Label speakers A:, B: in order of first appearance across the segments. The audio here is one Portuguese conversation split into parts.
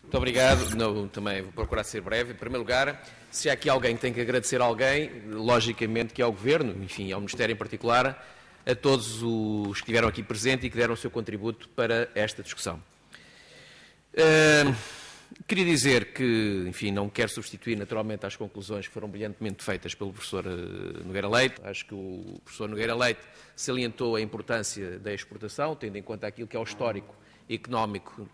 A: Muito obrigado. Não, também vou procurar ser breve. Em primeiro lugar, se há aqui alguém que tem que agradecer a alguém, logicamente que é ao Governo, enfim, ao Ministério em particular, a todos os que estiveram aqui presentes e que deram o seu contributo para esta discussão. Queria dizer que, enfim, não quero substituir naturalmente as conclusões que foram brilhantemente feitas pelo professor Nogueira Leite. Acho que o professor Nogueira Leite salientou a importância da exportação, tendo em conta aquilo que é o histórico económico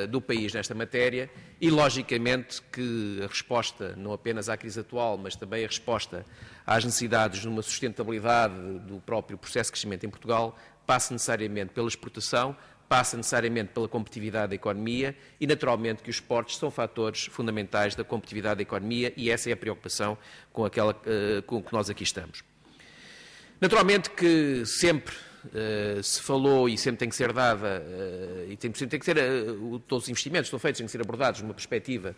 A: do país nesta matéria e, logicamente, que a resposta não apenas à crise atual, mas também a resposta às necessidades de uma sustentabilidade do próprio processo de crescimento em Portugal passa necessariamente pela exportação, passa necessariamente pela competitividade da economia e, naturalmente, que os portos são fatores fundamentais da competitividade da economia e essa é a preocupação com que nós aqui estamos. Naturalmente que sempre se falou e sempre tem que ser dada, e sempre tem que ser, todos os investimentos que estão feitos têm que ser abordados numa perspectiva,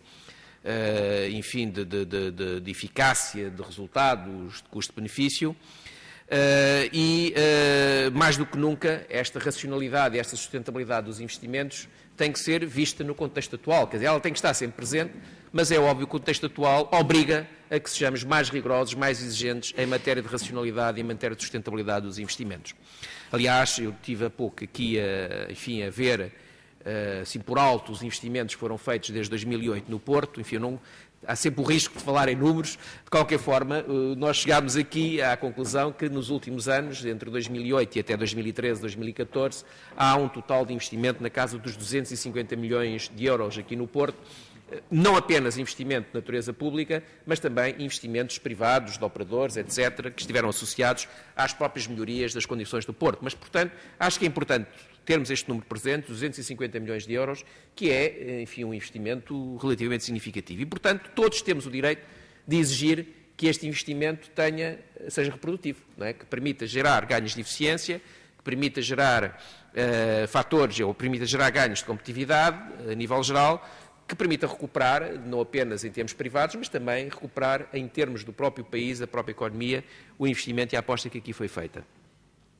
A: enfim, de eficácia, de resultados, de custo-benefício, mais do que nunca, esta racionalidade e esta sustentabilidade dos investimentos tem que ser vista no contexto atual. Quer dizer, ela tem que estar sempre presente, mas é óbvio que o contexto atual obriga a que sejamos mais rigorosos, mais exigentes em matéria de racionalidade e em matéria de sustentabilidade dos investimentos. Aliás, eu tive há pouco aqui a ver, assim por alto, os investimentos que foram feitos desde 2008 no Porto. Enfim, há sempre o risco de falar em números. De qualquer forma, nós chegámos aqui à conclusão que nos últimos anos, entre 2008 e até 2013, 2014, há um total de investimento na casa dos 250 milhões de euros aqui no Porto. Não apenas investimento de natureza pública, mas também investimentos privados, de operadores, etc., que estiveram associados às próprias melhorias das condições do Porto. Mas, portanto, acho que é importante termos este número presente, 250 milhões de euros, que é, enfim, um investimento relativamente significativo. E, portanto, todos temos o direito de exigir que este investimento seja reprodutivo, não é? Que permita gerar ganhos de eficiência, que permita gerar fatores, ou permita gerar ganhos de competitividade, a nível geral, que permita recuperar, não apenas em termos privados, mas também recuperar em termos do próprio país, da própria economia, o investimento e a aposta que aqui foi feita.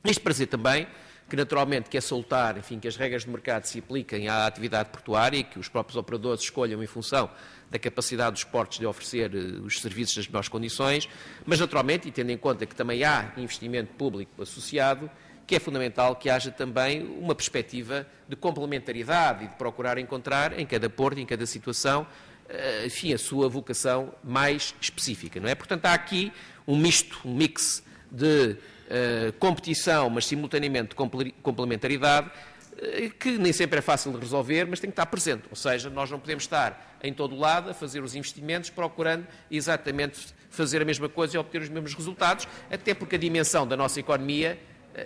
A: Isto para dizer também que, naturalmente, que é salutar, enfim, que as regras de mercado se apliquem à atividade portuária e que os próprios operadores escolham em função da capacidade dos portos de oferecer os serviços nas melhores condições, mas, naturalmente, e tendo em conta que também há investimento público associado, que é fundamental que haja também uma perspectiva de complementaridade e de procurar encontrar em cada porto, em cada situação, enfim, a sua vocação mais específica, não é? Portanto, há aqui um mix de competição, mas simultaneamente de complementaridade, que nem sempre é fácil de resolver, mas tem que estar presente. Ou seja, nós não podemos estar em todo o lado a fazer os investimentos procurando exatamente fazer a mesma coisa e obter os mesmos resultados, até porque a dimensão da nossa economia,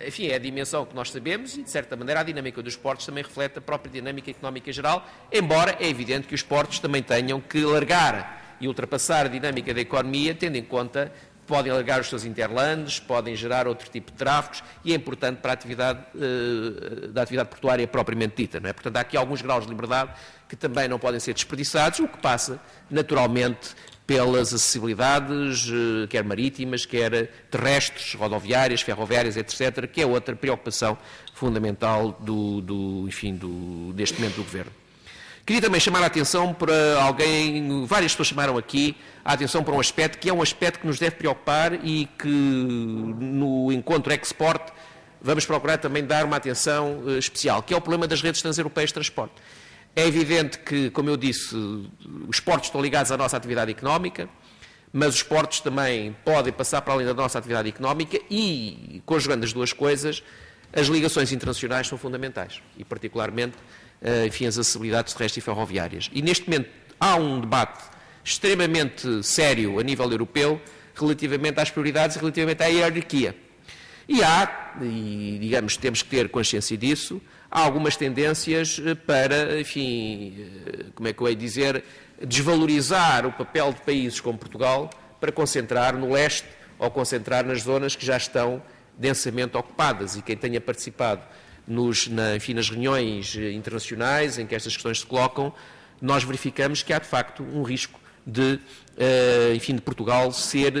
A: enfim, é a dimensão que nós sabemos e, de certa maneira, a dinâmica dos portos também reflete a própria dinâmica económica geral, embora é evidente que os portos também tenham que largar e ultrapassar a dinâmica da economia, tendo em conta que podem alargar os seus interlands, podem gerar outro tipo de tráfegos e é importante para a atividade da atividade portuária propriamente dita, não é? Portanto, há aqui alguns graus de liberdade que também não podem ser desperdiçados, o que passa, naturalmente, pelas acessibilidades, quer marítimas, quer terrestres, rodoviárias, ferroviárias, etc., que é outra preocupação fundamental deste momento do Governo. Queria também chamar a atenção para várias pessoas chamaram aqui a atenção para um aspecto que é um aspecto que nos deve preocupar e que no encontro Export vamos procurar também dar uma atenção especial, que é o problema das redes transeuropeias de transporte. É evidente que, como eu disse, os portos estão ligados à nossa atividade económica, mas os portos também podem passar para além da nossa atividade económica e, conjugando as duas coisas, as ligações internacionais são fundamentais e, particularmente, enfim, as acessibilidades terrestres e ferroviárias. E, neste momento, há um debate extremamente sério a nível europeu relativamente às prioridades e relativamente à hierarquia. E digamos, temos que ter consciência disso, há algumas tendências para, enfim, como é que eu hei de dizer, desvalorizar o papel de países como Portugal para concentrar no leste ou concentrar nas zonas que já estão densamente ocupadas. E quem tenha participado nas reuniões internacionais em que estas questões se colocam, nós verificamos que há, de facto, um risco de Portugal ser,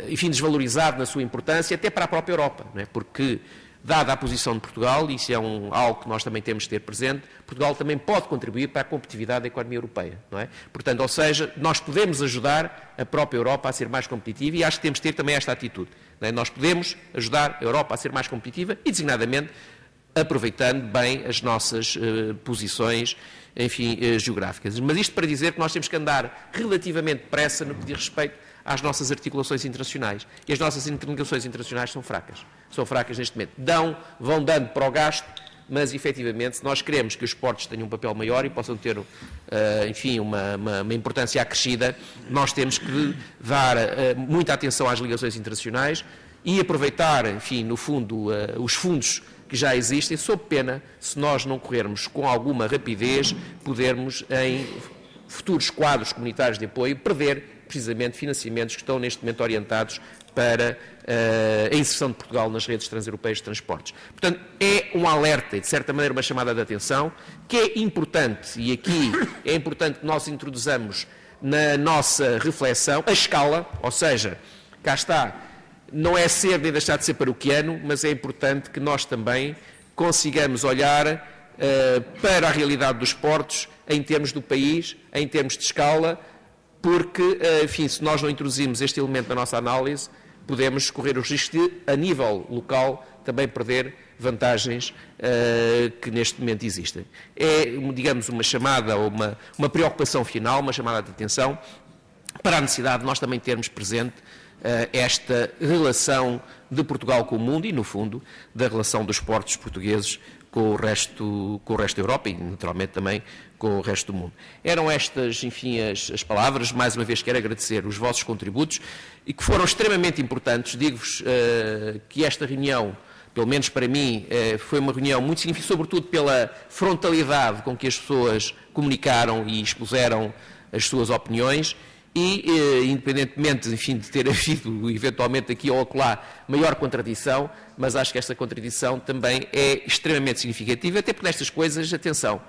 A: enfim, desvalorizado na sua importância, até para a própria Europa, não é? Porque dada a posição de Portugal, e isso é algo que nós também temos de ter presente, Portugal também pode contribuir para a competitividade da economia europeia, não é? Portanto, ou seja, nós podemos ajudar a própria Europa a ser mais competitiva e acho que temos de ter também esta atitude, não é? Nós podemos ajudar a Europa a ser mais competitiva e, designadamente, aproveitando bem as nossas posições, enfim, geográficas. Mas isto para dizer que nós temos que andar relativamente depressa no que diz respeito às nossas articulações internacionais. E as nossas articulações internacionais são fracas. São fracas neste momento. Vão dando para o gasto, mas, efetivamente, se nós queremos que os portos tenham um papel maior e possam ter, enfim, uma importância acrescida, nós temos que dar muita atenção às ligações internacionais e aproveitar, enfim, no fundo, os fundos que já existem, sob pena, se nós não corrermos com alguma rapidez, podermos, em futuros quadros comunitários de apoio, perder precisamente financiamentos que estão neste momento orientados para a inserção de Portugal nas redes transeuropeias de transportes. Portanto, é um alerta e, de certa maneira, uma chamada de atenção, que é importante, e aqui é importante que nós introduzamos na nossa reflexão a escala, ou seja, cá está, não é ser nem deixar de ser paroquiano, mas é importante que nós também consigamos olhar para a realidade dos portos em termos do país, em termos de escala, porque, enfim, se nós não introduzimos este elemento na nossa análise, podemos correr o risco de, a nível local, também perder vantagens que neste momento existem. É, digamos, uma chamada ou uma preocupação final, uma chamada de atenção para a necessidade de nós também termos presente esta relação de Portugal com o mundo e, no fundo, da relação dos portos portugueses com o resto da Europa e, naturalmente, também com o resto do mundo. Eram estas, enfim, as palavras. Mais uma vez quero agradecer os vossos contributos e que foram extremamente importantes. Digo-vos que esta reunião, pelo menos para mim, foi uma reunião muito significativa, sobretudo pela frontalidade com que as pessoas comunicaram e expuseram as suas opiniões. E, independentemente, enfim, de ter havido, eventualmente, aqui ou acolá, maior contradição, mas acho que esta contradição também é extremamente significativa, até porque nestas coisas, atenção,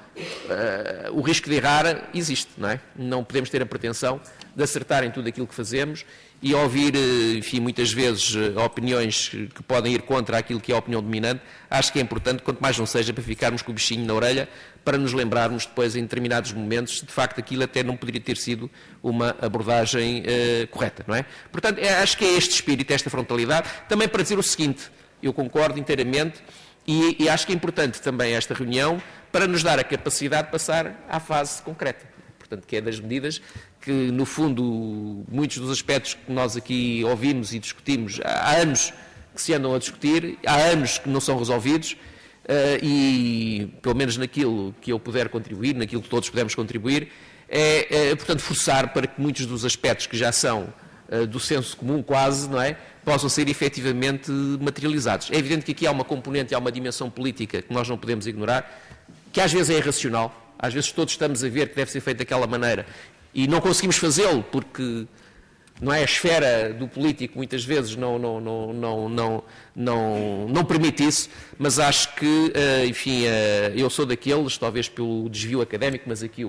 A: o risco de errar existe, não é? Não podemos ter a pretensão de acertar em tudo aquilo que fazemos e ouvir, enfim, muitas vezes opiniões que podem ir contra aquilo que é a opinião dominante. Acho que é importante, quanto mais não seja, para ficarmos com o bichinho na orelha, para nos lembrarmos depois, em determinados momentos, de facto aquilo até não poderia ter sido uma abordagem correta, não é? Portanto, acho que é este espírito, esta frontalidade, também para dizer o seguinte: eu concordo inteiramente e acho que é importante também esta reunião para nos dar a capacidade de passar à fase concreta. Portanto, que é das medidas que, no fundo, muitos dos aspectos que nós aqui ouvimos e discutimos há anos que se andam a discutir, há anos que não são resolvidos e, pelo menos naquilo que eu puder contribuir, naquilo que todos pudermos contribuir, portanto, forçar para que muitos dos aspectos que já são do senso comum quase, não é, possam ser efetivamente materializados. É evidente que aqui há uma componente, há uma dimensão política que nós não podemos ignorar, que às vezes é irracional. Às vezes todos estamos a ver que deve ser feito daquela maneira e não conseguimos fazê-lo porque não é a esfera do político, muitas vezes não permite isso, mas acho que, enfim, eu sou daqueles, talvez pelo desvio académico, mas aqui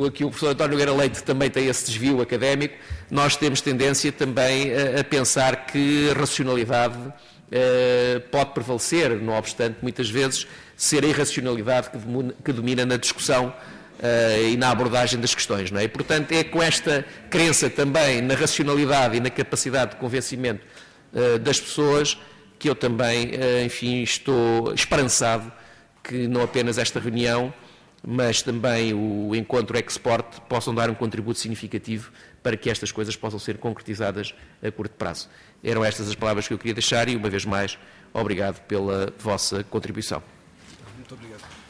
A: aqui o professor António Nogueira Leite também tem esse desvio académico. Nós temos tendência também a pensar que a racionalidade pode prevalecer, não obstante, muitas vezes, ser a irracionalidade que domina na discussão e na abordagem das questões, não é? E, portanto, é com esta crença também na racionalidade e na capacidade de convencimento das pessoas que eu também, enfim, estou esperançado que não apenas esta reunião, mas também o Encontro Export possam dar um contributo significativo para que estas coisas possam ser concretizadas a curto prazo. Eram estas as palavras que eu queria deixar e, uma vez mais, obrigado pela vossa contribuição.
B: Muito obrigado.